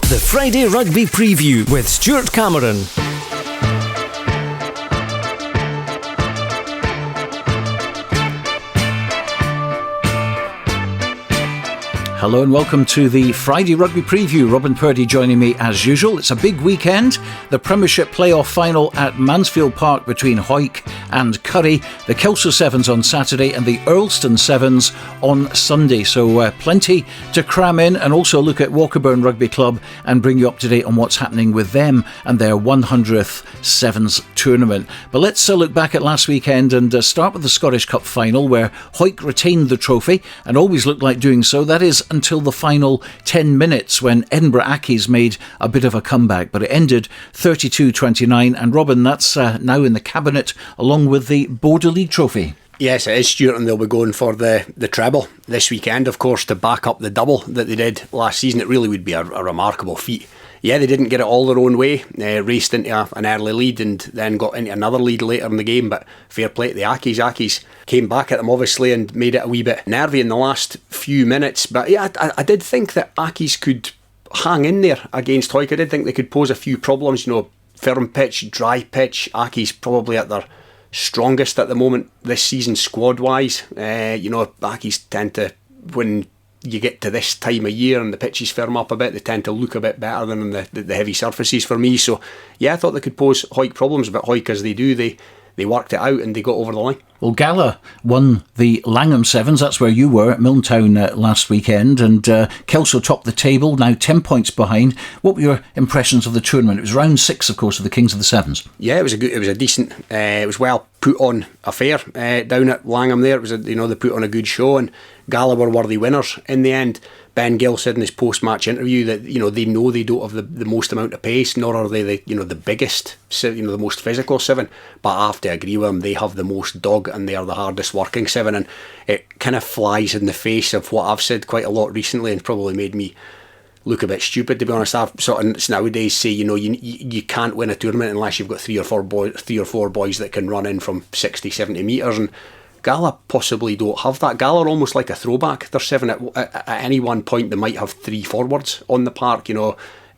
The Friday Rugby Preview with Stuart Cameron. Hello and welcome to the Friday Rugby Preview. Robin Purdie joining me as usual. It's a big weekend. The Premiership playoff final at Mansfield Park between Hawick and Currie. The Kelso Sevens on Saturday and the Earlston Sevens on Sunday. So plenty to cram in, and also look at Walkerburn Rugby Club and bring you up to date on what's happening with them and their 100th Sevens tournament. But let's look back at last weekend and start with the Scottish Cup final, where Hawick retained the trophy and always looked like doing so. That is until the final 10 minutes when Edinburgh Accies made a bit of a comeback, but it ended 32-29, and Robin, that's now in the cabinet along with the Border League trophy. Yes, it is, Stuart, and they'll be going for the treble this weekend, of course, to back up the double that they did last season. It really would be a remarkable feat. Yeah, they didn't get it all their own way, raced into an early lead and then got into another lead later in the game, but fair play to the Accies. Accies came back at them obviously and made it a wee bit nervy in the last few minutes, but yeah, I did think that Accies could hang in there against Hawick. I did think they could pose a few problems, firm pitch, dry pitch. Accies probably at their strongest at the moment this season squad wise. Accies tend to, when you get to this time of year and the pitches firm up a bit, they tend to look a bit better than the heavy surfaces for me. So yeah, I thought they could pose Hawick problems, but Hawick, as they do, they worked it out and they got over the line. Well, Gala won the Langham Sevens. That's where you were at Milntown last weekend, and Kelso topped the table, now 10 points behind. What were your impressions of the tournament? It was round 6, of course, of the Kings of the Sevens. Yeah, it was a decent, it was well put on affair down at Langham there. It was they put on a good show, and Gala were worthy winners in the end. Ben Gill said in his post-match interview that they know they don't have the most amount of pace, nor are they the biggest, the most physical seven. But I have to agree with him, they have the most dog and they are the hardest working seven, and it kind of flies in the face of what I've said quite a lot recently and probably made me look a bit stupid, to be honest. I've sort of nowadays say you can't win a tournament unless you've got three or four boys that can run in from 60-70 metres, and Gala possibly don't have that. Gala are almost like a throwback. They're seven at any one point. They might have three forwards on the park.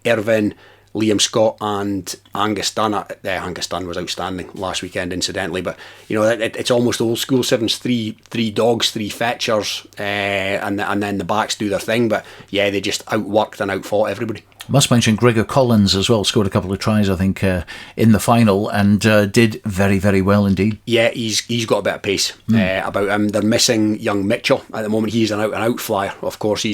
Irvin, Liam Scott and Angus Dunn. Angus Dunn was outstanding last weekend, incidentally. But it's almost old school sevens. Three dogs, three fetchers, and then the backs do their thing. But yeah, they just outworked and outfought everybody. Must mention Gregor Collins as well, scored a couple of tries, I think, in the final, and did very, very well indeed. Yeah, he's got a bit of pace about him. They're missing young Mitchell at the moment. He's an out-and-out flyer. Of course,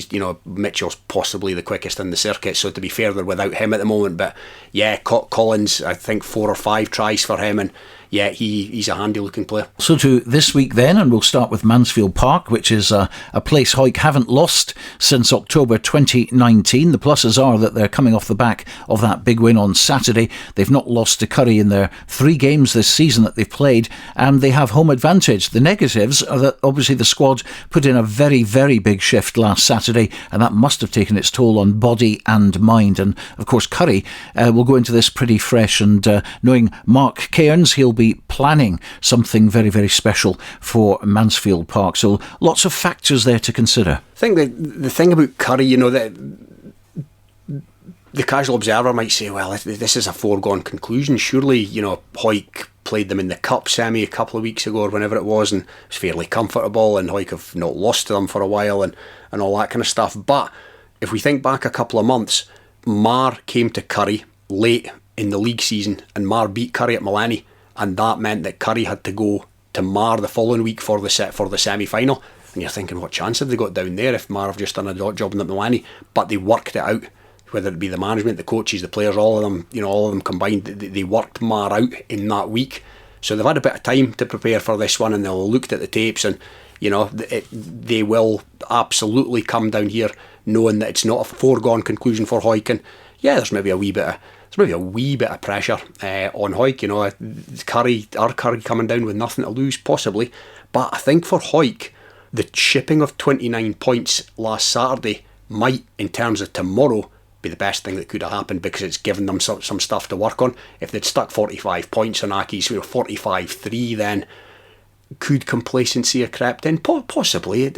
Mitchell's possibly the quickest in the circuit, so to be fair, they're without him at the moment. But yeah, Collins, I think 4 or 5 tries for him, and yeah, he's a handy-looking player. So to this week then, and we'll start with Mansfield Park, which is a place Hawick haven't lost since October 2019. The pluses are that they're coming off the back of that big win on Saturday. They've not lost to Currie in their 3 games this season that they've played, and they have home advantage. The negatives are that obviously the squad put in a very, very big shift last Saturday, and that must have taken its toll on body and mind. And of course Currie will go into this pretty fresh, and knowing Mark Cairns, he'll be planning something very, very special for Mansfield Park. So lots of factors there to consider. I think the thing about Currie, that the casual observer might say, well, this is a foregone conclusion. Surely, Hawick played them in the Cup semi a couple of weeks ago or whenever it was, and it was fairly comfortable, and Hawick have not lost to them for a while and all that kind of stuff. But if we think back a couple of months, Mar came to Currie late in the league season, and Mar beat Currie at Millennium, and that meant that Currie had to go to Mar the following week for the semi-final. And you're thinking, what chance have they got down there if Mar have just done a job in the Millennium? But they worked it out, whether it be the management, the coaches, the players, all of them combined. They worked Mar out in that week. So they've had a bit of time to prepare for this one, and they'll have looked at the tapes, and they will absolutely come down here knowing that it's not a foregone conclusion for Hawick. And yeah, there's maybe a wee bit of pressure on Hawick. Currie coming down with nothing to lose, possibly. But I think for Hawick, the chipping of 29 points last Saturday might, in terms of tomorrow, be the best thing that could have happened, because it's given them some stuff to work on. If they'd stuck 45 points on Accies, 45-3, then could complacency have crept in? Possibly.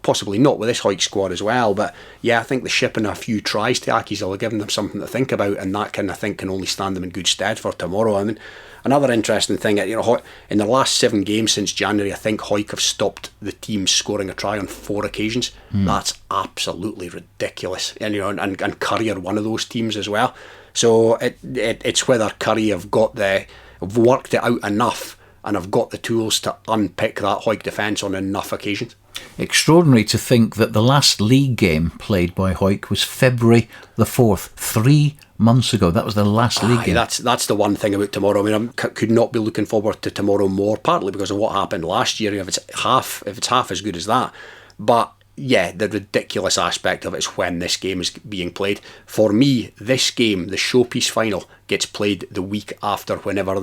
Possibly not with this Hoyt squad as well. But yeah, I think the shipping a few tries to Accies will have given them something to think about, and that kind of thing can only stand them in good stead for tomorrow. I mean, another interesting thing, in the last 7 games since January, I think Hoyt have stopped the team scoring a try on 4 occasions. That's absolutely ridiculous. And Curry are one of those teams as well. So it's whether Curry have worked it out enough and have got the tools to unpick that Hoyt defence on enough occasions. Extraordinary to think that the last league game played by Hoyt was February the 4th, 3 months ago. That was the last league game. That's the one thing about tomorrow. I mean, I could not be looking forward to tomorrow more, partly because of what happened last year. If it's half as good as that, but yeah, the ridiculous aspect of it is when this game is being played. For me, this game, the showpiece final, gets played the week after. Whenever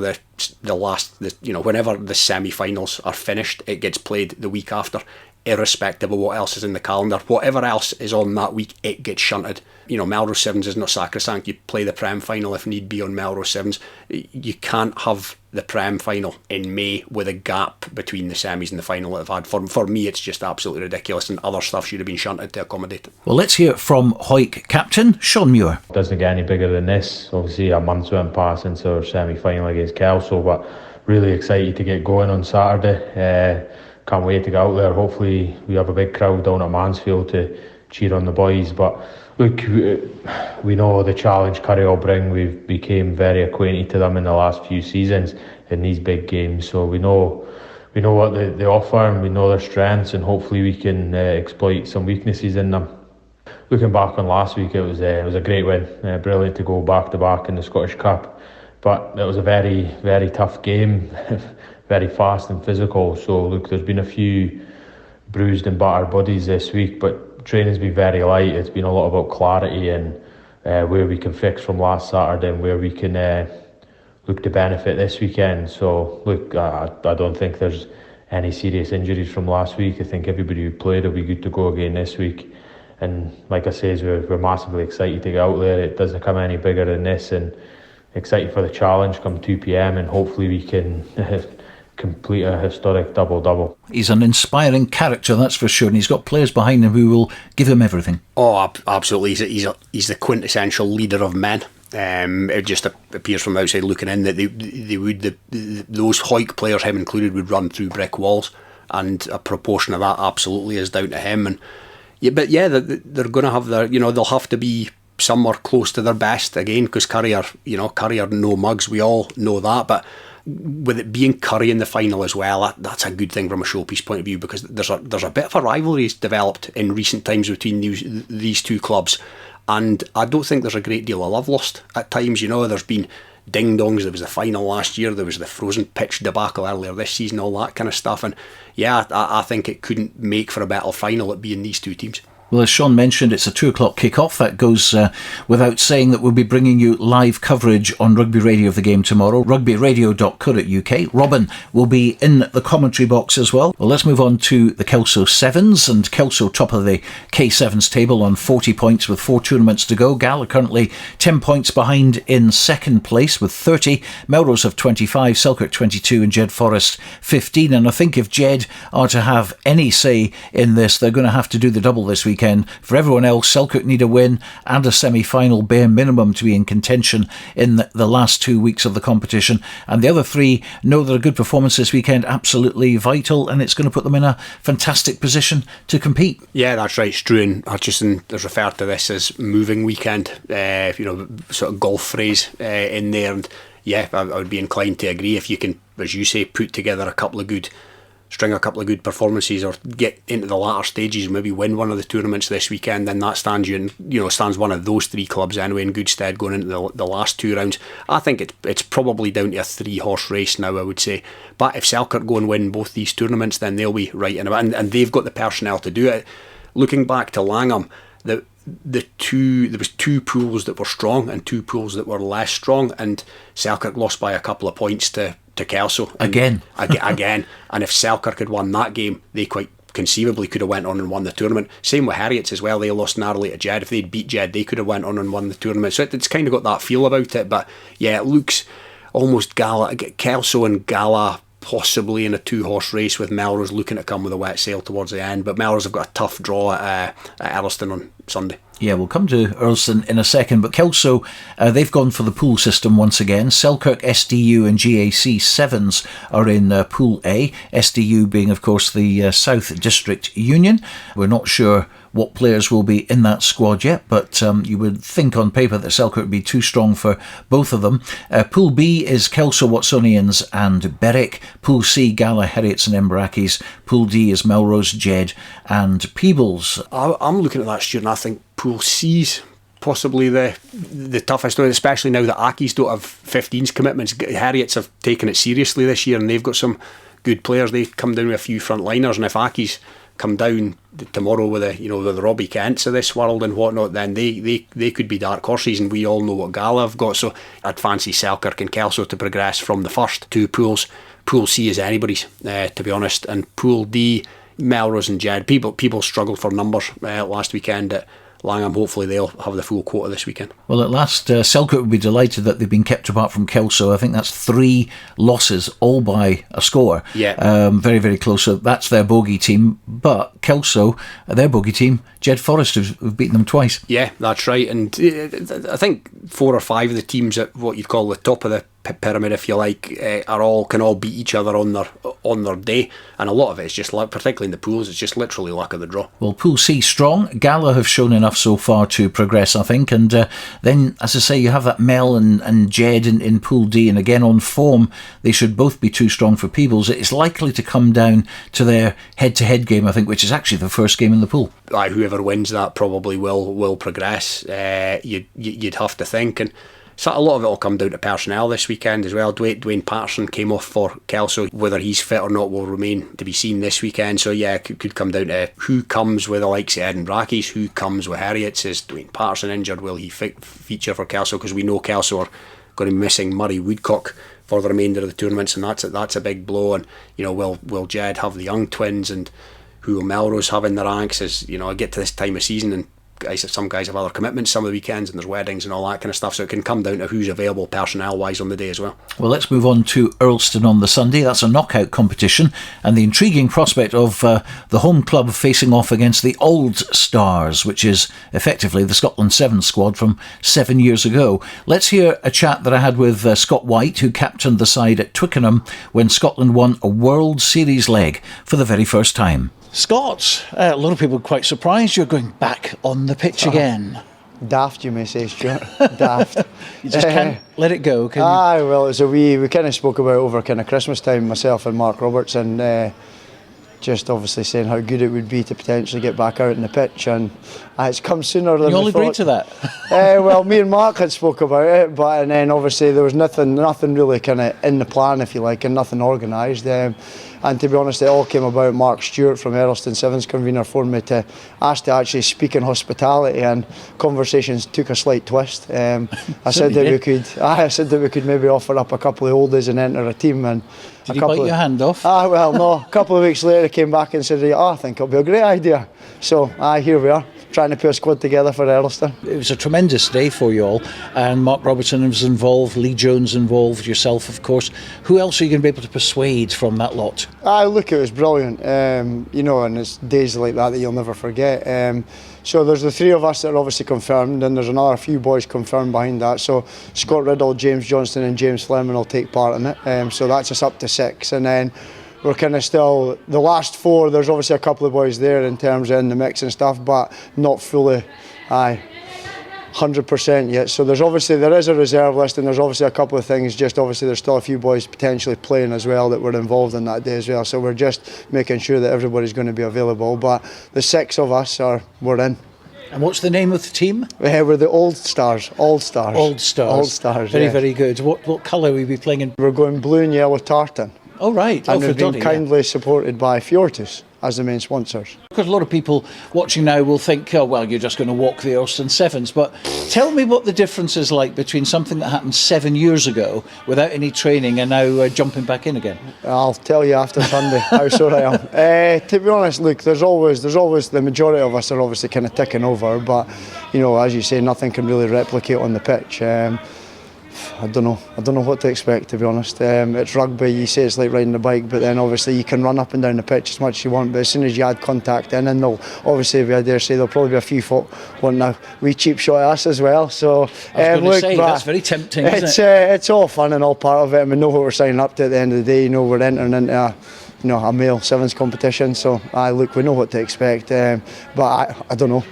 whenever the semi-finals are finished, it gets played the week after, irrespective of what else is in the calendar. Whatever else is on that week, it gets shunted. Melrose Sevens is not sacrosanct. You play the Prem final if need be on Melrose Sevens. You can't have the Prem final in May with a gap between the semis and the final that I've had. For me, it's just absolutely ridiculous, and other stuff should have been shunted to accommodate it. Well, let's hear from Hoyt captain Sean Muir. Doesn't get any bigger than this. Obviously, a month went past since our semi-final against Kelso, but really excited to get going on Saturday. Can't wait to get out there. Hopefully we have a big crowd down at Mansfield to cheer on the boys. But look, we know the challenge Curry will bring. We've became very acquainted to them in the last few seasons in these big games. So we know what they offer, and we know their strengths, and hopefully we can exploit some weaknesses in them. Looking back on last week, it was a great win. Brilliant to go back to back in the Scottish Cup. But it was a very, very tough game. Very fast and physical. So look, there's been a few bruised and battered bodies this week, but training's been very light. It's been a lot about clarity and where we can fix from last Saturday and where we can look to benefit this weekend. So look, I don't think there's any serious injuries from last week. I think everybody who played will be good to go again this week. And like I say, we're massively excited to get out there. It doesn't come any bigger than this, and excited for the challenge come 2 p.m. and hopefully we can complete a historic double-double. He's an inspiring character, that's for sure, and he's got players behind him who will give him everything. Oh, absolutely. He's the quintessential leader of men. It just appears from outside looking in that those Hoyt players, him included, would run through brick walls, and a proportion of that absolutely is down to him. And they're going to have they'll have to be somewhere close to their best again, because Curry are no mugs. We all know that, but with it being Curry in the final as well, that's a good thing from a showpiece point of view, because there's a bit of a rivalry developed in recent times between these two clubs, and I don't think there's a great deal of love lost at times. There's been ding-dongs. There was the final last year, there was the frozen pitch debacle earlier this season, all that kind of stuff, and yeah, I think it couldn't make for a better final, it being these two teams. Well, as Sean mentioned, it's a 2 o'clock kick-off. That goes without saying that we'll be bringing you live coverage on Rugby Radio of the game tomorrow, rugbyradio.co.uk. Robin will be in the commentary box as well. Well, let's move on to the Kelso Sevens, and Kelso top of the K7s table on 40 points with 4 tournaments to go. Gal are currently 10 points behind in second place with 30. Melrose have 25, Selkirk 22 and Jed Forest 15. And I think if Jed are to have any say in this, they're going to have to do the double this weekend. For everyone else, Selkirk need a win and a semi-final bare minimum to be in contention in the last 2 weeks of the competition, and the other 3 know that a good performance this weekend absolutely vital, and it's going to put them in a fantastic position to compete. Yeah, that's right. Struan and Hutchison has referred to this as moving weekend, sort of golf phrase in there, and yeah, I would be inclined to agree. If you can, as you say, string a couple of good performances or get into the latter stages, maybe win one of the tournaments this weekend, then that stands one of those 3 clubs anyway in good stead going into the last 2 rounds. I think it's probably down to a 3-horse race now, I would say. But if Selkirk go and win both these tournaments, then they'll be right in it, and they've got the personnel to do it. Looking back to Langham, there was 2 pools that were strong and 2 pools that were less strong, and Selkirk lost by a couple of points to Kelso again. And if Selkirk had won that game, they quite conceivably could have went on and won the tournament. Same with Heriots as well. They lost narrowly to Jed. If they'd beat Jed, they could have went on and won the tournament. So it's kind of got that feel about it. But yeah, it looks almost Kelso and Gala possibly in a 2-horse race with Melrose looking to come with a wet sail towards the end. But Melrose have got a tough draw at Earlston on Sunday. Yeah, we'll come to Earlston in a second, but Kelso, they've gone for the pool system once again. Selkirk, SDU and GAC Sevens are in Pool A, SDU being, of course, the South District Union. We're not sure what players will be in that squad yet, but you would think on paper that Selkirk would be too strong for both of them. Pool B is Kelso, Watsonians and Berwick. Pool C, Gala, Heriots and Embrackis. Pool D is Melrose, Jed and Peebles. I'm looking at that, Stuart, and I think Pool C's possibly the toughest one, especially now that Accies don't have 15s commitments. Heriots have taken it seriously this year and they've got some good players. They've come down with a few frontliners, and if Accies come down tomorrow with the Robbie Kents of this world and whatnot, then they could be dark horses, and we all know what Gala have got. So I'd fancy Selkirk and Kelso to progress from the first two pools. Pool C is anybody's, to be honest, and Pool D, Melrose and Jed. People struggled for numbers last weekend at Langham. Hopefully they'll have the full quota this weekend. Well, at last, Selkirk would be delighted that they've been kept apart from Kelso. I think that's 3 losses, all by a score. Yeah. Very, very close. So that's their bogey team. But Kelso, their bogey team, Jed Forest, have beaten them twice. Yeah, that's right. And I think 4 or 5 of the teams at what you'd call the top of the pyramid, if you like, can all beat each other on their day, and a lot of it is just luck, particularly in the pools. It's just literally luck of the draw. Well, Pool C strong. Gala have shown enough so far to progress, I think, and then, as I say, you have that Mel and Jed in Pool D, and again on form they should both be too strong for Peebles. It's likely to come down to their head-to-head game, I think, which is actually the first game in the pool. Whoever wins that probably will progress. You'd have to think, and so a lot of it will come down to personnel this weekend as well. Dwayne Patterson came off for Kelso. Whether he's fit or not will remain to be seen this weekend. So yeah, it could come down to who comes with the likes of Edinbrackies, who comes with Heriots. Is Dwayne Patterson injured? Will he feature for Kelso? Because we know Kelso are going to be missing Murray Woodcock for the remainder of the tournaments, and that's a big blow. And will Jed have the young twins, and who will Melrose have in the ranks? As I get to this time of season, and some guys have other commitments some of the weekends, and there's weddings and all that kind of stuff, so it can come down to who's available personnel wise on the day as well. Well, let's move on to Earlston on the Sunday. That's a knockout competition, and the intriguing prospect of the home club facing off against the Old Stars, which is effectively the Scotland Sevens squad from 7 years ago. Let's hear a chat that I had with Scott White, who captained the side at Twickenham when Scotland won a World Series leg for the very first time. Scott, a lot of people are quite surprised you're going back on the pitch again. Daft, you may say, Stuart. Daft. You just can't let it go, can you? Well, so we kind of spoke about over kind of Christmas time, myself and Mark Roberts, and just obviously saying how good it would be to potentially get back out on the pitch, and it's come sooner than you all we thought. agreed to that? Well, me and Mark had spoke about it, and then obviously there was nothing really kind of in the plan, if you like, and nothing organised. And to be honest, it all came about. Mark Stuart from Earlston Sevens convener phoned me to ask to actually speak in hospitality, and conversations took a slight twist. I said that we could maybe offer up a couple of oldies and enter a team. And did he bite your hand off? Well, no. A couple of weeks later, he came back and said, I think it'll be a great idea. So, here we are, trying to put a squad together for Earlston. It was a tremendous day for you all, and Mark Robertson was involved, Lee Jones involved, yourself, of course. Who else are you going to be able to persuade from that lot? Look, it was brilliant, and it's days like that you'll never forget. So there's the 3 of us that are obviously confirmed, and there's another few boys confirmed behind that. So Scott Riddle, James Johnston and James Fleming will take part in it. So that's us up to 6, and then we're kind of still, the last 4, there's obviously a couple of boys there in terms of in the mix and stuff, but not fully 100% yet. So there is a reserve list, and there's obviously a couple of things, just obviously there's still a few boys potentially playing as well that were involved in that day as well. So we're just making sure that everybody's going to be available, but the 6 of us we're in. And what's the name of the team? We're the Old Stars. Old Stars. Old Stars. Old Stars. Very, very good. What colour will we be playing in? We're going blue and yellow tartan. Oh, right. And we've been kindly supported by Fjortus as the main sponsors. Because a lot of people watching now will think, oh, well, you're just going to walk the Earlston Sevens. But tell me what the difference is like between something that happened 7 years ago without any training and now jumping back in again. I'll tell you after Sunday how sore I am. To be honest, look, there's always the majority of us are obviously kind of ticking over, but as you say, nothing can really replicate on the pitch. I don't know what to expect, to be honest. It's rugby, you say it's like riding a bike, but then obviously you can run up and down the pitch as much as you want, but as soon as you add contact in, and they'll obviously, I dare say, there'll probably be a few folk wanting a wee cheap shot at us as well. So I was going to say, that's very tempting, isn't it? It's all fun and all part of it, and we know what we're signing up to at the end of the day. You know, we're entering into a male sevens competition, so we know what to expect, but I don't know.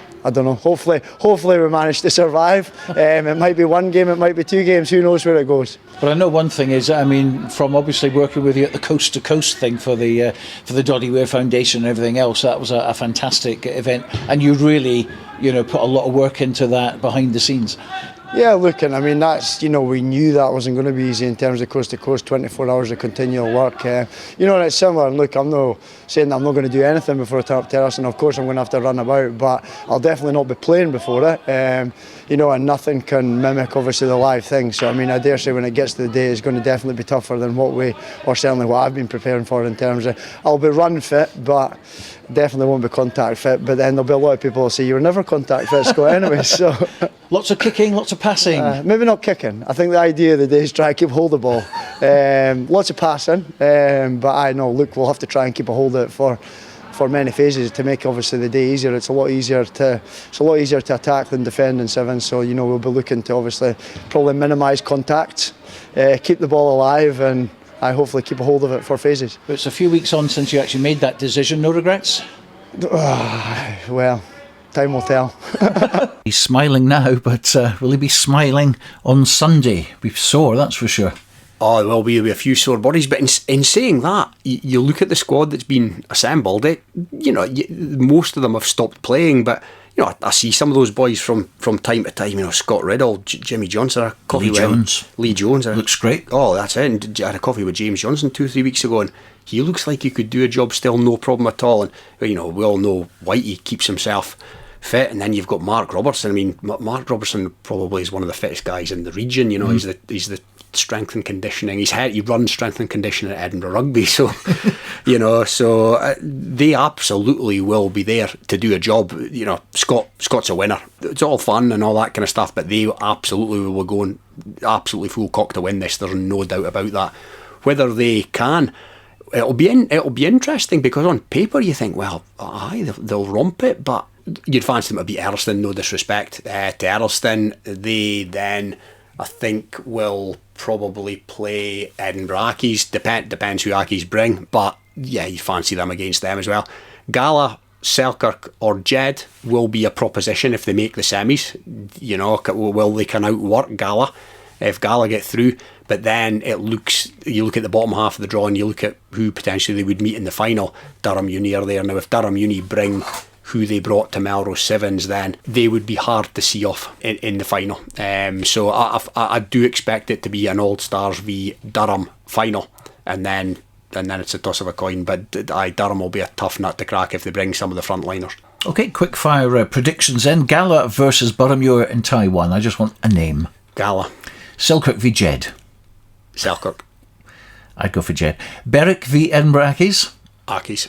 Hopefully we manage to survive. It might be one game, it might be 2 games, who knows where it goes. But I know one thing is, I mean, from obviously working with you at the Coast to Coast thing for the Doddy Weir Foundation and everything else, that was a fantastic event, and you really, put a lot of work into that behind the scenes. Yeah, look, and I mean, that's, we knew that wasn't going to be easy in terms of coast to coast, 24 hours of continual work. And it's similar. And look, I'm not saying that I'm not going to do anything before I turn up terrace, and of course I'm going to have to run about, but I'll definitely not be playing before it. And nothing can mimic, obviously, the live thing. So, I mean, I dare say when it gets to the day, it's going to definitely be tougher than certainly what I've been preparing for in terms of, I'll be run fit, but definitely won't be contact fit. But then there'll be a lot of people who say, you were never contact fit, Scott, anyway. So lots of kicking, lots of passing. Maybe not kicking. I think the idea of the day is try and keep hold of the ball. Lots of passing, but I know. Look, we'll have to try and keep a hold of it for many phases to make obviously the day easier. It's a lot easier to attack than defend in sevens. So we'll be looking to obviously probably minimise contact, keep the ball alive, and I hopefully keep a hold of it for phases. But it's a few weeks on since you actually made that decision. No regrets? Well, time will tell. He's smiling now, but will he be smiling on Sunday? Be sore, that's for sure. Oh, there will be a few sore bodies, but in saying that, you look at the squad that's been assembled. Most of them have stopped playing, but I see some of those boys from time to time. Scott Riddle, Jimmy Johnson, Lee Jones looks great. Oh, that's it. And I had a coffee with James Johnson 2-3 weeks ago, and he looks like he could do a job still, no problem at all. And we all know Whitey keeps himself fit, and then you've got Mark Robertson. I mean, Mark Robertson probably is one of the fittest guys in the region. He's the strength and conditioning. He runs strength and conditioning at Edinburgh Rugby, so they absolutely will be there to do a job. Scott's a winner. It's all fun and all that kind of stuff, but they absolutely will go absolutely full cock to win this. There's no doubt about that. Whether they can, it'll be interesting, because on paper you think, well, they'll romp it, but you'd fancy them to beat Earlston. No disrespect to Earlston. They then, I think, will probably play Edinburgh Accies. Depends who Accies bring, but yeah, you fancy them against them as well. Gala, Selkirk or Jed will be a proposition if they make the semis. Will they can outwork Gala if Gala get through? But then you look at the bottom half of the draw and you look at who potentially they would meet in the final. Durham Uni are there. Now, if Durham Uni bring who they brought to Melrose Sevens, then they would be hard to see off in the final. So I do expect it to be an All Stars v Durham final, and then it's a toss of a coin. But Durham will be a tough nut to crack if they bring some of the frontliners. Okay, quick fire predictions then. Gala versus Boroughmuir in Taiwan. I just want a name. Gala. Selkirk v Jed. Selkirk. I'd go for Jed. Berwick v Edinburgh Accies. Accies.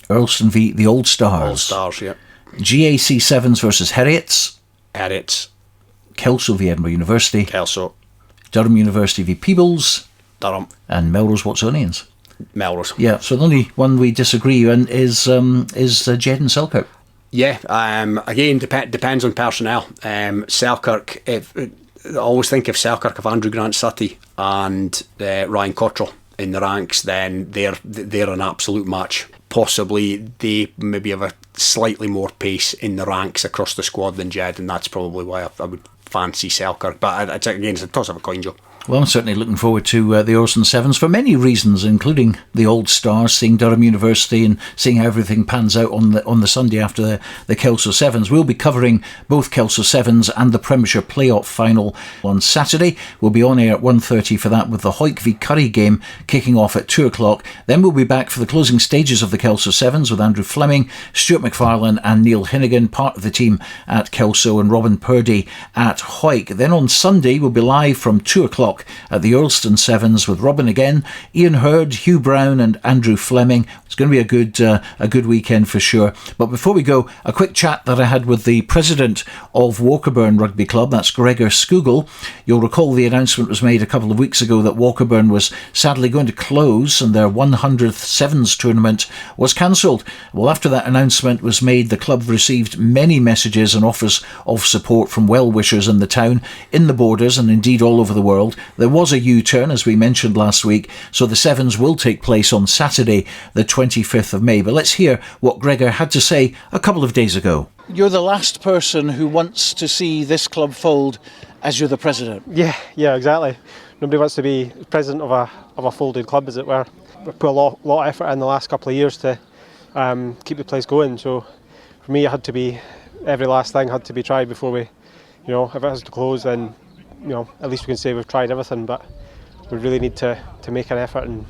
Earlston v the Old Stars. Old Stars, yeah. GAC Sevens versus Heriots. Heriots. Kelso v Edinburgh University. Kelso. Durham University v Peebles. Durham. And Melrose Watsonians. Melrose. Yeah, so the only one we disagree on is Jed and Selkirk. Yeah, again, depends on personnel. Selkirk, I always think if Selkirk have Andrew Grant-Sutty and Ryan Cottrell in the ranks, then they're an absolute match. Possibly they maybe have a slightly more pace in the ranks across the squad than Jed, and that's probably why I would fancy Selkirk. But it's a toss of a coin, Joe. Well, I'm certainly looking forward to the Orson Sevens for many reasons, including the Old Stars, seeing Durham University and seeing how everything pans out on the Sunday after the Kelso Sevens. We'll be covering both Kelso Sevens and the Premiership Playoff Final on Saturday. We'll be on air at 1:30 for that, with the Hawick v Currie game kicking off at 2 o'clock. Then we'll be back for the closing stages of the Kelso Sevens with Andrew Fleming, Stuart McFarlane and Neil Hinnigan, part of the team at Kelso, and Robin Purdie at Hawick. Then on Sunday we'll be live from 2 o'clock at the Earlston Sevens with Robin again, Ian Hurd, Hugh Brown and Andrew Fleming. It's going to be a good weekend for sure. But before we go, a quick chat that I had with the president of Walkerburn Rugby Club, that's Gregor Skugel. You'll recall the announcement was made a couple of weeks ago that Walkerburn was sadly going to close and their 100th Sevens tournament was cancelled. Well, after that announcement was made, the club received many messages and offers of support from well-wishers in the town, in the borders and indeed all over the world. There was a U-turn, as we mentioned last week, so the Sevens will take place on Saturday, the 25th of May. But let's hear what Gregor had to say a couple of days ago. You're the last person who wants to see this club fold as you're the president. Yeah, exactly. Nobody wants to be president of a folded club, as it were. We put a lot of effort in the last couple of years to keep the place going. So for me, every last thing had to be tried before we, if it has to close, then at least we can say we've tried everything. But we really need to make an effort and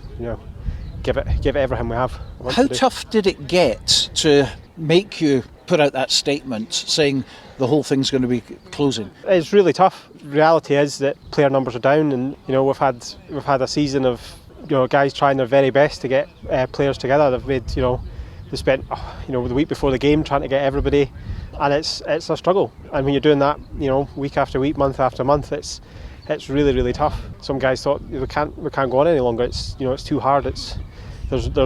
give it everything we have. How tough did it get to make you put out that statement saying the whole thing's going to be closing? It's really tough. Reality is that player numbers are down, and we've had a season of guys trying their very best to get players together. They've made they spent the week before the game trying to get everybody, and it's a struggle. And when you're doing that week after week, month after month, it's really, really tough. Some guys thought we can't go on any longer. It's it's too hard. There's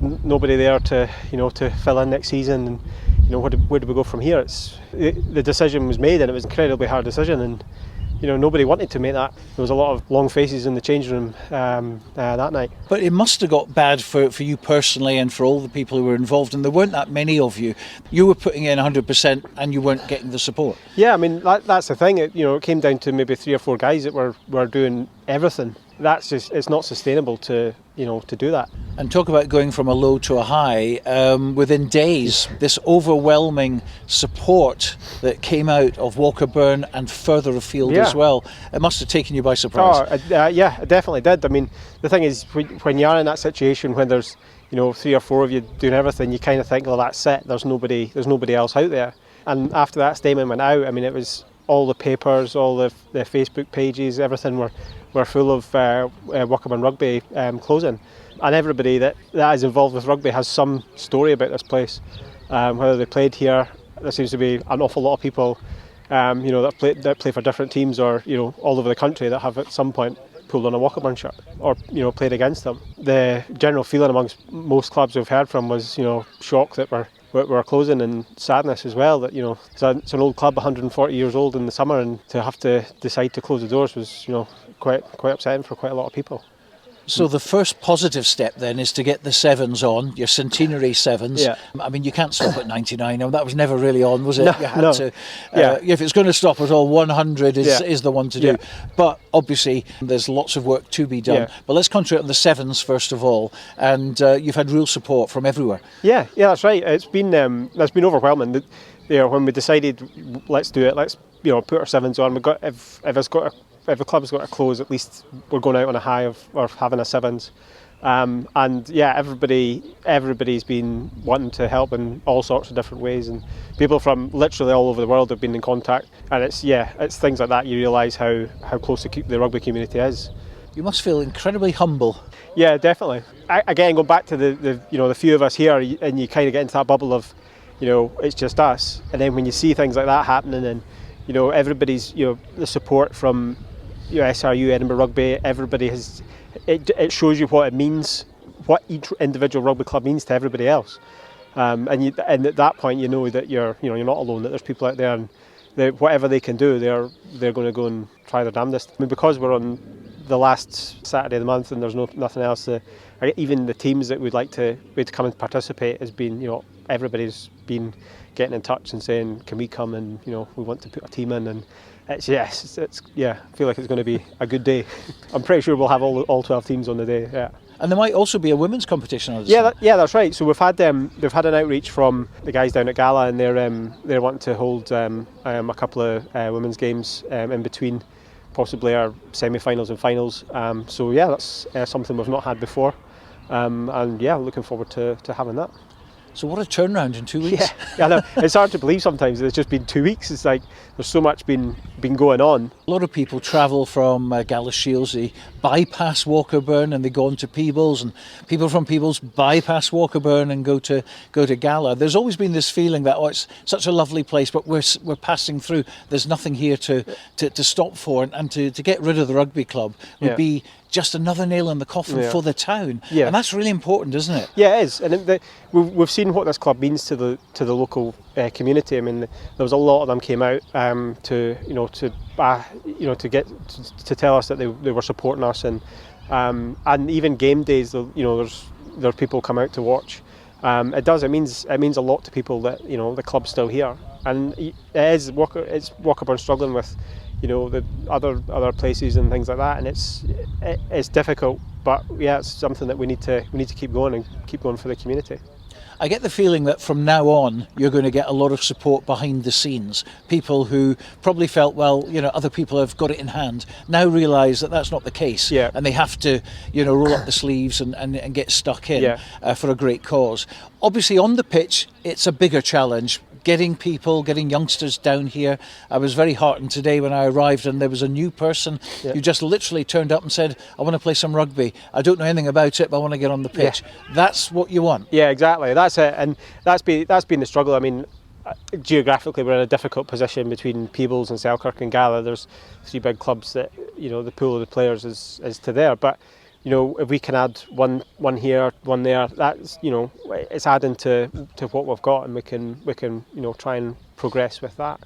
nobody there to to fill in next season, and where do we go from here? The decision was made, and it was an incredibly hard decision, and nobody wanted to make that. There was a lot of long faces in the change room that night. But it must have got bad for you personally and for all the people who were involved, and there weren't that many of you. You were putting in 100% and you weren't getting the support. Yeah, I mean that's the thing. It came down to maybe 3 or 4 guys that were doing everything. It's not sustainable to do that. And talk about going from a low to a high within days. This overwhelming support that came out of Walkerburn and further afield as well. It must have taken you by surprise. Yeah, it definitely did. I mean, the thing is, when you are in that situation, when there's 3 or 4 of you doing everything, you kind of think, well, that's it. There's nobody else out there. And after that statement went out, I mean, it was all the papers, all the Facebook pages, everything were full of Walkerburn Rugby closing. And everybody that is involved with rugby has some story about this place. Whether they played here, there seems to be an awful lot of people that play for different teams or all over the country that have at some point pulled on a Walkerburn shirt or played against them. The general feeling amongst most clubs we've heard from was shock that we're closing, and sadness as well that it's an old club, 140 years old in the summer, and to have to decide to close the doors was quite upsetting for quite a lot of people. So the first positive step then is to get the Sevens on, your centenary Sevens. Yeah. I mean, you can't stop at 99. I mean, that was never really on, was it? No, you had to. If it's going to stop at all, 100 is the one to do. Yeah. But obviously, there's lots of work to be done. Yeah. But let's concentrate on the Sevens first of all. And you've had real support from everywhere. Yeah, that's right. It's been overwhelming. When we decided let's do it, let's put our Sevens on. If the club's got to close, at least we're going out on a high of having a Sevens. Everybody's been wanting to help in all sorts of different ways, and people from literally all over the world have been in contact. And it's things like that you realise how close the rugby community is. You must feel incredibly humble. Yeah, definitely. Again, going back to the few of us here, and you kind of get into that bubble of it's just us. And then when you see things like that happening, and everybody's the support from SRU, Edinburgh Rugby, everybody has. It shows you what it means, what each individual rugby club means to everybody else, and at that point you know that you're not alone. That there's people out there, and whatever they can do, they're going to go and try their damnedest. I mean, because we're on the last Saturday of the month, and there's nothing else. Even the teams that we'd like to come and participate has been everybody's been getting in touch and saying, can we come, and we want to put a team in, and I feel like it's going to be a good day. I'm pretty sure we'll have all 12 teams on the day. Yeah. And there might also be a women's competition. That's right. So we've had an outreach from the guys down at Gala, and they're wanting to hold a couple of women's games in between, possibly our semi-finals and finals. That's something we've not had before, and looking forward to having that. So what a turnaround in 2 weeks. Yeah, I know. It's hard to believe sometimes. It's just been 2 weeks. It's like there's so much been going on. A lot of people travel from Galashiels, they bypass Walkerburn and they go on to Peebles, and people from Peebles bypass Walkerburn and go to Gala. There's always been this feeling that it's such a lovely place, but we're passing through. There's nothing here to stop for, and to get rid of the rugby club would be just another nail in the coffin for the town. Yeah. And that's really important, isn't it? Yeah, it is. And we've seen what this club means to the local community. I mean, there was a lot of them came out to tell us that they were supporting us, and even game days, there are people come out to watch. It means a lot to people that the club's still here, and it's Walkerburn struggling with the other places and things like that, and it's difficult, but it's something that we need to keep going and keep going for the community. I get the feeling that from now on you're going to get a lot of support behind the scenes. People who probably felt, other people have got it in hand, now realise that that's not the case, and they have to roll up the sleeves and get stuck in for a great cause. Obviously on the pitch it's a bigger challenge, getting youngsters down here. I was very heartened today when I arrived and there was a new person who just literally turned up and said, I want to play some rugby. I don't know anything about it, but I want to get on the pitch. That's what you want. Yeah, exactly. That's it. And that's been the struggle. I mean, geographically we're in a difficult position between Peebles and Selkirk and Gala. There's 3 big clubs that, the pool of the players is to there. But if we can add one here, one there, that's it's adding to what we've got, and we can try and progress with that.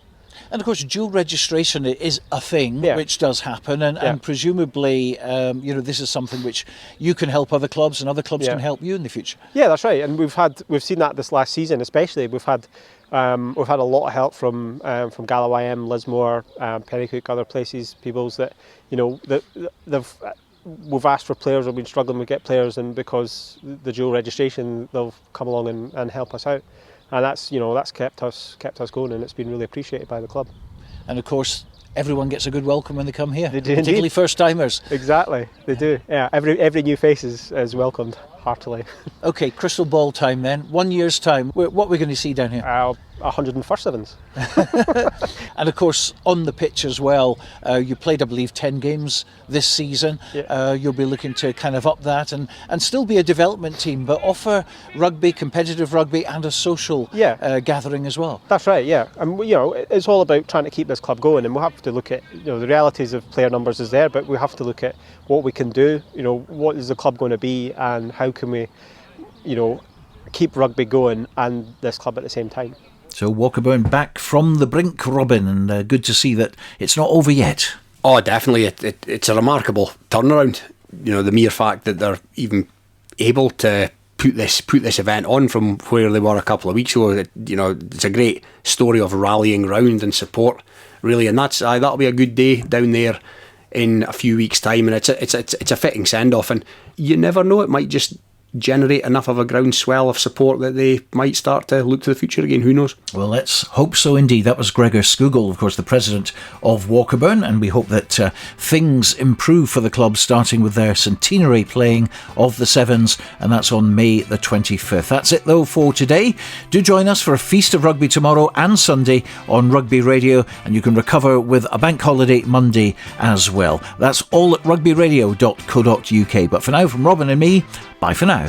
And of course, dual registration is a thing which does happen, and presumably, this is something which you can help other clubs, and other clubs can help you in the future. Yeah, that's right. And we've seen that this last season, especially. We've had a lot of help from Gala YM, Lismore, Pennycook, other places, Peebles that we've asked for players, we've been struggling to get players, and because the dual registration, they'll come along and help us out, and that's kept us going, and it's been really appreciated by the club. And of course, everyone gets a good welcome when they come here, particularly first timers. Exactly, they do. Yeah, every new face is welcomed heartily. Okay, crystal ball time then. 1 year's time, what are we going to see down here? 101st Sevens. And of course, on the pitch as well, you played, I believe, 10 games this season. You'll be looking to kind of up that and still be a development team, but offer rugby, competitive rugby, and a social gathering as well. That's right, yeah. And it's all about trying to keep this club going, and we'll have to look at the realities of player numbers is there, but we have to look at what we can do. What is the club going to be, and how can we keep rugby going and this club at the same time. So Walkerburn back from the brink, Robin, and good to see that it's not over yet. Oh, definitely. It's a remarkable turnaround. The mere fact that they're even able to put this event on from where they were a couple of weeks ago. It's a great story of rallying round and support, really, and that'll be a good day down there in a few weeks' time, and it's a fitting send off, and you never know, it might just generate enough of a groundswell of support that they might start to look to the future again. Who knows? Well, let's hope so indeed. That was Gregor Skugel, of course, the president of Walkerburn, and we hope that things improve for the club, starting with their centenary playing of the Sevens, and that's on May the 25th. That's it though for today. Do join us for a feast of rugby tomorrow and Sunday on Rugby Radio, and you can recover with a bank holiday Monday as well. That's all at rugbyradio.co.uk. But for now, from Robin and me, bye for now.